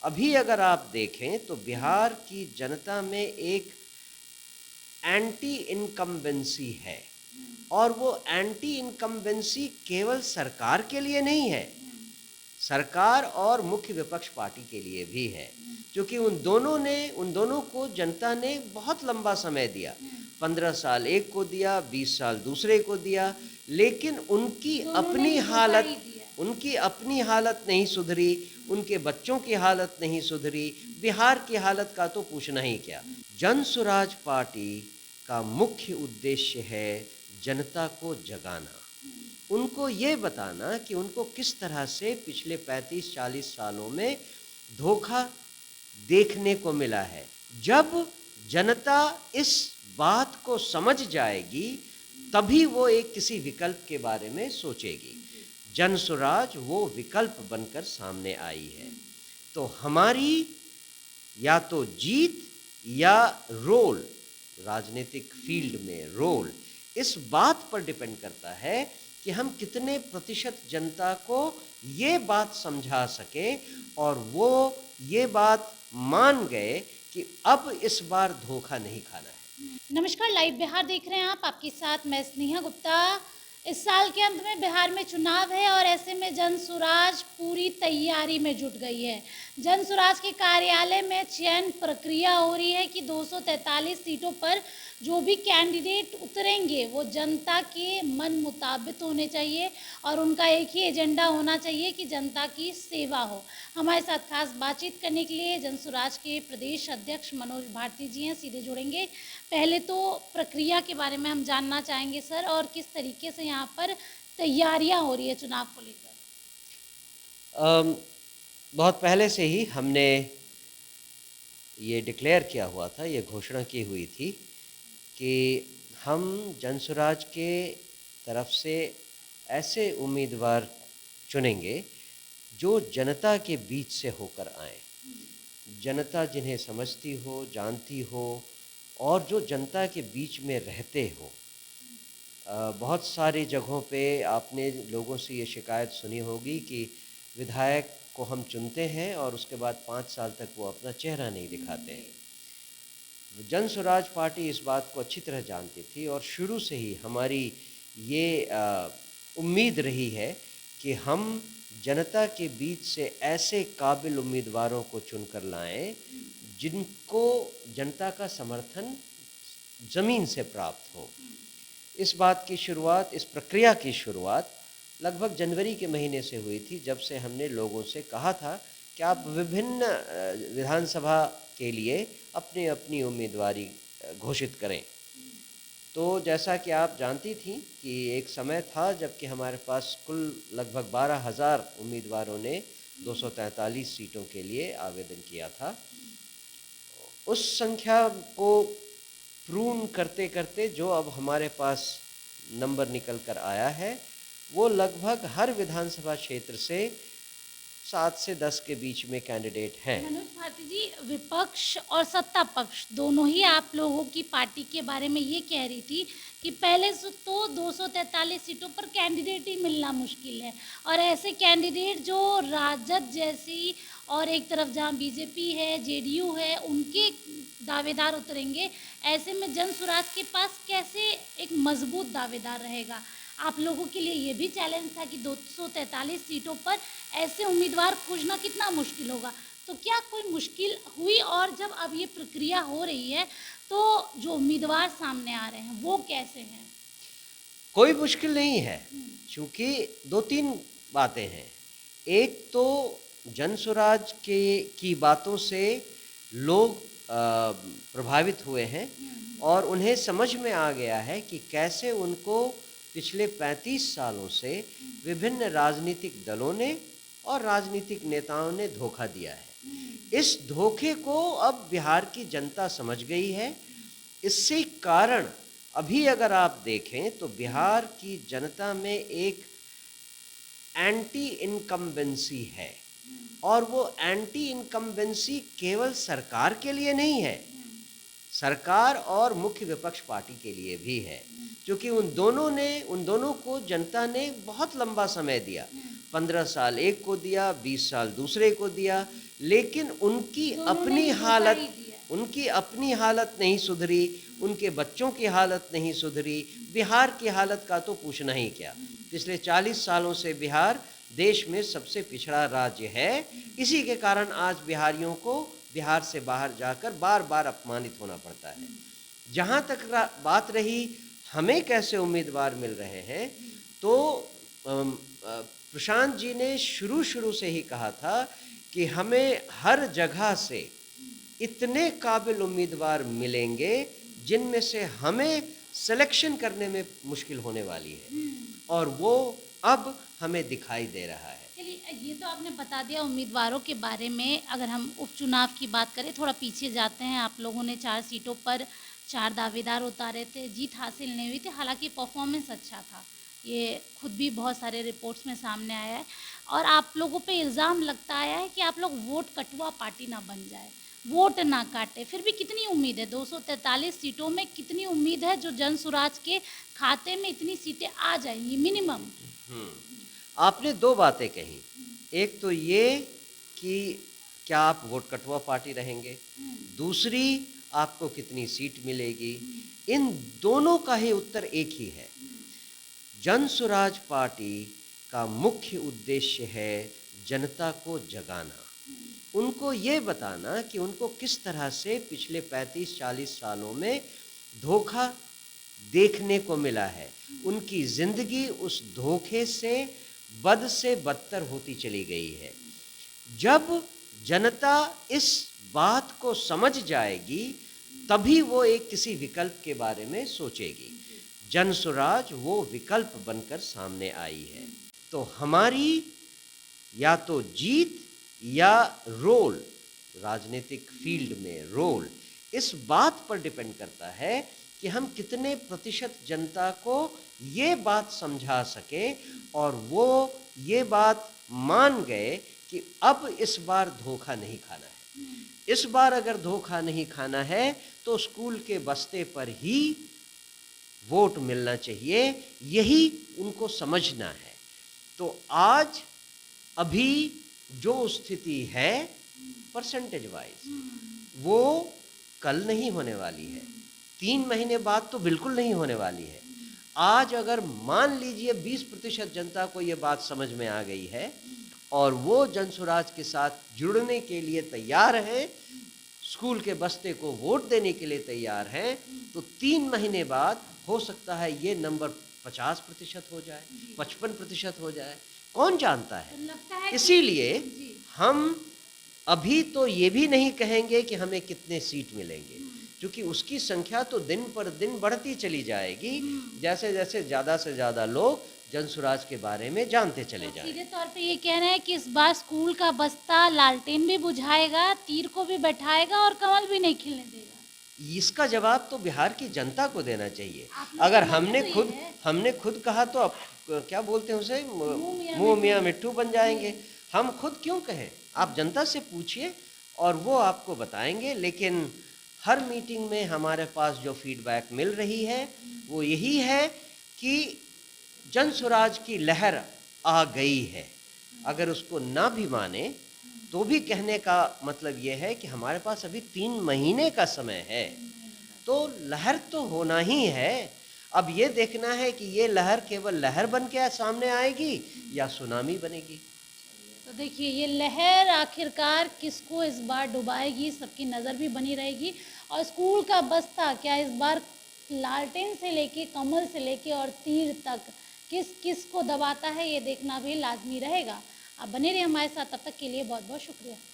अभी अगर आप देखें तो बिहार की जनता में एक एंटी इनकम्बेंसी है, और वो एंटी इनकम्बेंसी केवल सरकार के लिए नहीं है, सरकार और मुख्य विपक्ष पार्टी के लिए भी है, क्योंकि उन दोनों को जनता ने बहुत लंबा समय दिया। 15 साल एक को दिया, 20 साल दूसरे को दिया, लेकिन उनकी अपनी हालत नहीं सुधरी, उनके बच्चों की हालत नहीं सुधरी, बिहार की हालत का तो पूछना ही क्या। जन सुराज पार्टी का मुख्य उद्देश्य है जनता को जगाना, उनको ये बताना कि उनको किस तरह से पिछले 35-40 सालों में धोखा देखने को मिला है। जब जनता इस बात को समझ जाएगी तभी वो एक किसी विकल्प के बारे में सोचेगी। जन सुराज वो विकल्प बनकर सामने आई है। तो हमारी या तो जीत या रोल, राजनीतिक फील्ड में रोल, इस बात पर डिपेंड करता है कि हम कितने प्रतिशत जनता को ये बात समझा सके और वो ये बात मान गए कि अब इस बार धोखा नहीं खाना है। नमस्कार, लाइव बिहार देख रहे हैं आप, आपके साथ मैं स्नेहा गुप्ता। इस साल के अंत में बिहार में चुनाव है और ऐसे में जन सुराज पूरी तैयारी में जुट गई है। जन सुराज के कार्यालय में चयन प्रक्रिया हो रही है कि 243 सीटों पर जो भी कैंडिडेट उतरेंगे वो जनता के मन मुताबिक होने चाहिए और उनका एक ही एजेंडा होना चाहिए कि जनता की सेवा हो। हमारे साथ खास बातचीत करने के लिए जन सुराज के प्रदेश अध्यक्ष मनोज भारती जी हैं, सीधे जुड़ेंगे। पहले तो प्रक्रिया के बारे में हम जानना चाहेंगे सर, और किस तरीके से यहाँ पर तैयारियां हो रही है चुनाव को लेकर। बहुत पहले से ही हमने ये डिक्लेयर किया हुआ था, ये घोषणा की हुई थी कि हम जनसुराज के तरफ से ऐसे उम्मीदवार चुनेंगे जो जनता के बीच से होकर आए, जनता जिन्हें समझती हो, जानती हो और जो जनता के बीच में रहते हो। बहुत सारी जगहों पे आपने लोगों से ये शिकायत सुनी होगी कि विधायक को हम चुनते हैं और उसके बाद 5 साल तक वो अपना चेहरा नहीं दिखाते हैं। जन सुराज पार्टी इस बात को अच्छी तरह जानती थी और शुरू से ही हमारी ये उम्मीद रही है कि हम जनता के बीच से ऐसे काबिल उम्मीदवारों को चुनकर लाएं जिनको जनता का समर्थन ज़मीन से प्राप्त हो। इस बात की शुरुआत, इस प्रक्रिया की शुरुआत लगभग जनवरी के महीने से हुई थी, जब से हमने लोगों से कहा था कि आप विभिन्न विधानसभा के लिए अपनी अपनी उम्मीदवारी घोषित करें। तो जैसा कि आप जानती थी कि एक समय था जबकि हमारे पास कुल लगभग 12,000 उम्मीदवारों ने 243 सीटों के लिए आवेदन किया था। उस संख्या को प्रून करते करते जो अब हमारे पास नंबर निकल कर आया है वो लगभग हर विधानसभा क्षेत्र से 7 से 10 के बीच में कैंडिडेट हैं। मनोज भारती जी, विपक्ष और सत्ता पक्ष दोनों ही आप लोगों की पार्टी के बारे में ये कह रही थी कि पहले से तो 243 सीटों पर कैंडिडेट ही मिलना मुश्किल है और ऐसे कैंडिडेट जो राजद जैसी और एक तरफ जहां बीजेपी है, जेडीयू है, उनके दावेदार उतरेंगे। ऐसे में जन सुराज के पास कैसे एक मजबूत दावेदार रहेगा? आप लोगों के लिए ये भी चैलेंज था कि 243 सीटों पर ऐसे उम्मीदवार खोजना कितना मुश्किल होगा। तो क्या कोई मुश्किल हुई, और जब अब ये प्रक्रिया हो रही है तो जो उम्मीदवार सामने आ रहे हैं वो कैसे हैं? कोई मुश्किल नहीं है, क्योंकि 2-3 बातें हैं। एक तो जनसुराज की बातों से लोग प्रभावित हुए हैं और उन्हें समझ में आ गया है कि कैसे उनको पिछले 35 सालों से विभिन्न राजनीतिक दलों ने और राजनीतिक नेताओं ने धोखा दिया है। इस धोखे को अब बिहार की जनता समझ गई है। इसी कारण अभी अगर आप देखें तो बिहार की जनता में एक एंटी इनकम्बेंसी है, और वो एंटी इनकम्बेंसी केवल सरकार के लिए नहीं है, सरकार और मुख्य विपक्ष पार्टी के लिए भी है, क्योंकि उन दोनों को जनता ने बहुत लंबा समय दिया। 15 साल एक को दिया, 20 साल दूसरे को दिया, लेकिन उनकी दोनों ने अपनी ही धोखा हालत, ही दिया। उनकी अपनी हालत नहीं सुधरी, उनके बच्चों की हालत नहीं सुधरी, बिहार की हालत का तो पूछना ही क्या। पिछले 40 सालों से बिहार देश में सबसे पिछड़ा राज्य है। इसी के कारण आज बिहारियों को बिहार से बाहर जाकर बार बार अपमानित होना पड़ता है। जहाँ तक बात रही हमें कैसे उम्मीदवार मिल रहे हैं, तो प्रशांत जी ने शुरू से ही कहा था कि हमें हर जगह से इतने काबिल उम्मीदवार मिलेंगे जिनमें से हमें सिलेक्शन करने में मुश्किल होने वाली है, और वो अब हमें दिखाई दे रहा है। चलिए, ये तो आपने बता दिया उम्मीदवारों के बारे में। अगर हम उपचुनाव की बात करें, थोड़ा पीछे जाते हैं। आप लोगों ने 4 सीटों पर 4 दावेदार उतारे थे, जीत हासिल नहीं हुई थी, हालांकि परफॉर्मेंस अच्छा था। ये खुद भी बहुत सारे रिपोर्ट्स में सामने आया है। और आप लोगों पे इल्ज़ाम लगता आया है कि आप लोग वोट कटुआ पार्टी ना बन जाए, वोट ना काटे। फिर भी कितनी उम्मीद है? 243 सीटों में कितनी उम्मीद है जो जन सुराज के खाते में इतनी सीटें आ जाएंगी मिनिमम? आपने दो बातें कही। एक तो ये कि क्या आप वोट कटुआ पार्टी रहेंगे, दूसरी आपको कितनी सीट मिलेगी। इन दोनों का ही उत्तर एक ही है। जन सुराज पार्टी का मुख्य उद्देश्य है जनता को जगाना, उनको ये बताना कि उनको किस तरह से पिछले 35-40 सालों में धोखा देखने को मिला है। उनकी ज़िंदगी उस धोखे से बदतर होती चली गई है। जब जनता इस बात को समझ जाएगी तभी वो एक किसी विकल्प के बारे में सोचेगी। जन सुराज वो विकल्प बनकर सामने आई है। तो हमारी या तो जीत या रोल, राजनीतिक फील्ड में रोल, इस बात पर डिपेंड करता है कि हम कितने प्रतिशत जनता को ये बात समझा सके और वो ये बात मान गए कि अब इस बार धोखा नहीं खाना है। इस बार अगर धोखा नहीं खाना है तो स्कूल के बस्ते पर ही वोट मिलना चाहिए, यही उनको समझना है। तो आज अभी जो स्थिति है परसेंटेज वाइज, वो कल नहीं होने वाली है, 3 महीने बाद तो बिल्कुल नहीं होने वाली है। आज अगर मान लीजिए 20% जनता को ये बात समझ में आ गई है और वो जनसुराज के साथ जुड़ने के लिए तैयार हैं, स्कूल के बस्ते को वोट देने के लिए तैयार हैं, तो 3 महीने बाद हो सकता है ये नंबर 50% हो जाए, 55% हो जाए, कौन जानता है। तो लगता है इसीलिए जी। हम अभी तो ये भी नहीं कहेंगे कि हमें कितने सीट मिलेंगे, क्योंकि उसकी संख्या तो दिन पर दिन बढ़ती चली जाएगी जैसे जैसे ज़्यादा से ज़्यादा लोग जनसुराज के बारे में जानते चले तो जाएं। सीधे तौर पे ये कह रहे हैं कि इस बार स्कूल का बस्ता लालटेन भी बुझाएगा, तीर को भी बैठाएगा और कमल भी नहीं खिलने देगा। इसका जवाब तो बिहार की जनता को देना चाहिए। आप लोग अगर समझते तो ये है। हमने खुद कहा तो अब क्या बोलते हैं उसे, मियां मुंह मिट्ठू। मियाँ मिट्ठू बन जाएंगे। हम खुद क्यों कहें, आप जनता से पूछिए और वो आपको बताएंगे। लेकिन हर मीटिंग में हमारे पास जो फीडबैक मिल रही है वो यही है कि जनसुराज की लहर आ गई है। अगर उसको ना भी माने तो भी कहने का मतलब ये है कि हमारे पास अभी 3 महीने का समय है, तो लहर तो होना ही है। अब ये देखना है कि ये लहर केवल लहर बन के सामने आएगी या सुनामी बनेगी। तो देखिए, ये लहर आखिरकार किसको इस बार डुबाएगी, सबकी नज़र भी बनी रहेगी। और स्कूल का बस्ता क्या इस बार लालटेन से लेके कमल से लेके और तीर तक किस किस को दबाता है, ये देखना भी लाजमी रहेगा। आप बने रहिए हमारे साथ, तब तक के लिए बहुत बहुत शुक्रिया।